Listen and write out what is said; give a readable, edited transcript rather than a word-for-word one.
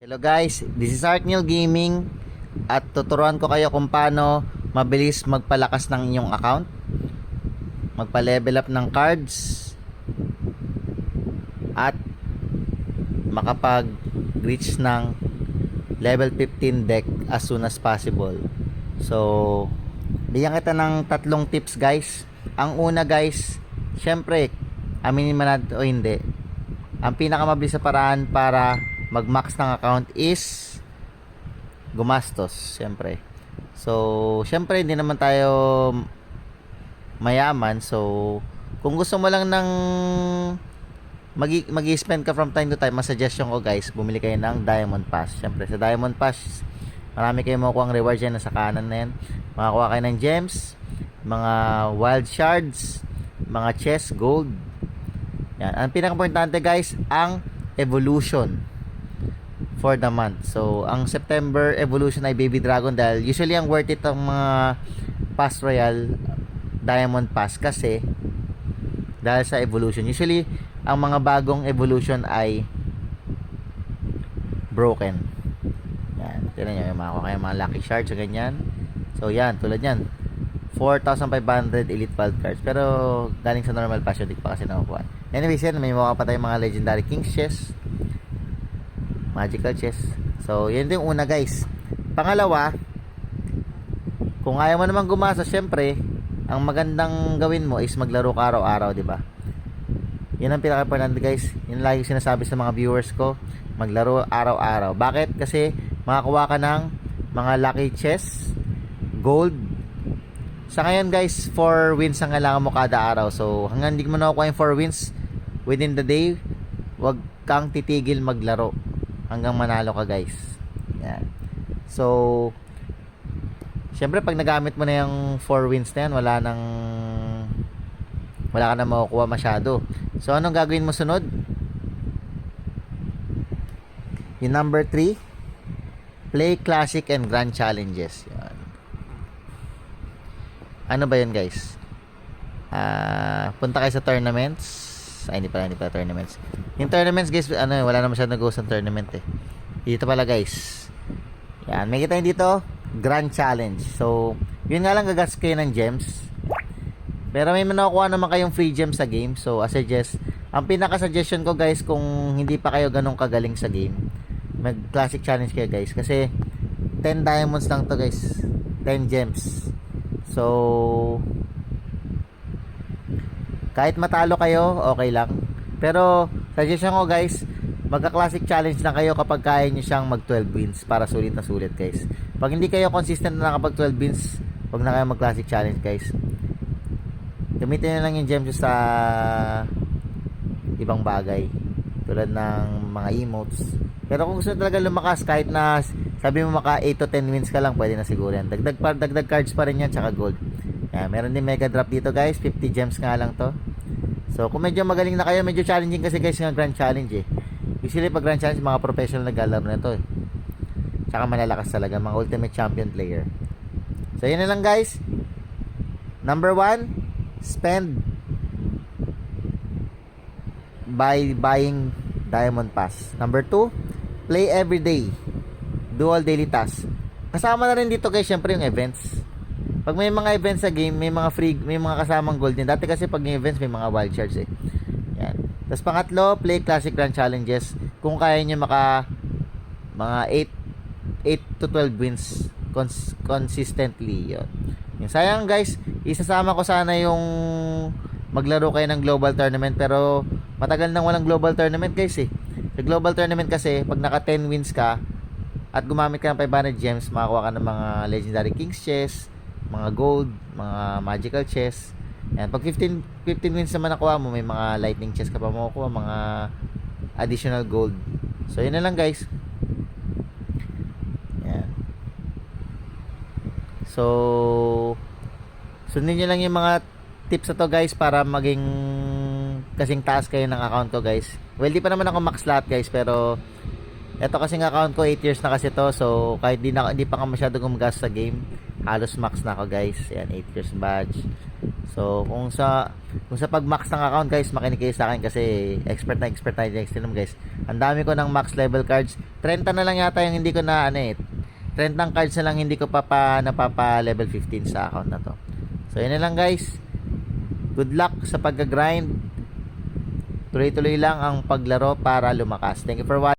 Hello guys, this is Artneil Gaming at tuturuan ko kayo kung paano mabilis magpalakas ng inyong account, magpa-level up ng cards at makapag-reach ng level 15 deck as soon as possible. So, bigyan kita ng tatlong tips guys. Ang una guys, syempre, aminin man natin o hindi, ang pinakamabilis na paraan para mag-max ng account is gumastos, syempre. So, syempre hindi naman tayo mayaman. So, kung gusto mo lang ng mag-spend ka from time to time, mas suggestion ko guys, bumili kayo ng Diamond Pass. Syempre sa Diamond Pass, marami kayo makukuha ang rewards yan, nasa kanan na yan. Makakuha kayo ng gems, mga wild shards, mga chest, gold. Yan. Ang pinaka-importante guys, ang evolution for the month. So, ang September evolution ay Baby Dragon dahil usually ang worth it ang mga Pass Royal Diamond Pass kasi dahil sa evolution. Usually, ang mga bagong evolution ay broken. Yan. Tignan nyo, yung makakuha kayo mga lucky shards o ganyan. So, yan. Tulad yan. 4,500 elite wild cards. Pero, galing sa normal pass, hindi ko pa kasi nakukuha. Anyways, yan. May mukha pa tayong mga legendary king's chest, magical chest. So, yun yung una guys. Pangalawa, kung ayaw mo naman gumasa, syempre, ang magandang gawin mo is maglaro ka araw-araw, di ba? Yan ang pinaka-importante guys. Yun lagi sinasabi sa mga viewers ko, maglaro araw-araw. Bakit? Kasi makakuha ka ng mga lucky chest, gold. Sa ngayon guys, 4 wins ang kailangan mo kada araw. So, hanggang hindi mo nakukuha yung 4 wins within the day, wag kang titigil maglaro hanggang manalo ka guys. Yan. So, syempre pag nagamit mo na yung 4 wins na yan, wala ka na makukuha masyado. So, anong gagawin mo sunod? Yung number 3, play classic and grand challenges. Yan. Ano ba yun guys? Punta kayo sa tournaments. Ay, hindi pala tournaments. Yung tournaments guys, wala na masyadong nag-uusap ng tournament eh. Dito pala guys. Yan, may kita dito, grand challenge. So, yun nga lang gagas kayo ng gems. Pero may makukuha naman kayong free gems sa game. So, ang pinaka-suggestion ko guys, kung hindi pa kayo ganun kagaling sa game, mag-classic challenge kayo guys. Kasi, 10 diamonds lang to guys. 10 gems. So, kahit matalo kayo, okay lang. Pero, suggestion ko guys, magka-classic challenge lang kayo kapag kaya nyo siyang mag-12 wins para sulit na sulit guys. Pag hindi kayo consistent na nakapag 12 wins, wag na kayo mag-classic challenge guys. Gamitin nyo lang yung gems sa ibang bagay. Tulad ng mga emotes. Pero kung gusto talaga lumakas, kahit na sabi mo maka 8 to 10 wins ka lang, pwede na siguro yan. Dagdag cards pa rin yan, tsaka gold. Yan, meron din mega drop dito guys, 50 gems nga lang to. So kung medyo magaling na kayo, medyo challenging kasi guys yung grand challenge eh. Usually pag grand challenge, mga professional na galaro na to eh. Tsaka malalakas talaga, mga ultimate champion player. So yun na lang guys. Number 1, spend by buying Diamond Pass. Number 2, play every day. Do all daily tasks. Kasama na rin dito guys, syempre yung events. Pag may mga events sa game, may mga free, may mga kasamang gold din. Dati kasi pag yung events, may mga wild shards eh. Yan. Tapos pangatlo, play classic grand challenges. Kung kaya nyo mga 8 to 12 wins consistently. Yun. Yung sayang guys, isasama ko sana yung maglaro kayo ng global tournament, pero matagal nang walang global tournament guys eh. Sa global tournament kasi, pag naka 10 wins ka at gumamit ka ng 500 gems, makakuha ka ng mga legendary king's chest, mga gold, mga magical chest. Yan, pag 15 wins naman nakuha mo, may mga lightning chest ka pa makukuha, mga additional gold. So yun na lang guys. Yan. So sundin nyo lang yung mga tips na to guys para maging kasing taas kayo ng account ko guys. Well, di pa naman ako max lahat guys, pero eto kasing account ko 8 years na kasi to. So kahit di pa ka masyado gumagas sa game, halos max na ako guys. Yan, 8 years badge. So kung sa pag max ng account guys, makinig kayo sa akin kasi expert na expert tayo guys. Ang dami ko ng max level cards, 30 na lang yata yung hindi ko na 30 cards na lang hindi ko napapa level 15 sa account na to. So yun na lang guys. Good luck sa pagga-grind. Tuloy-tuloy lang ang paglaro para lumakas. Thank you for watching.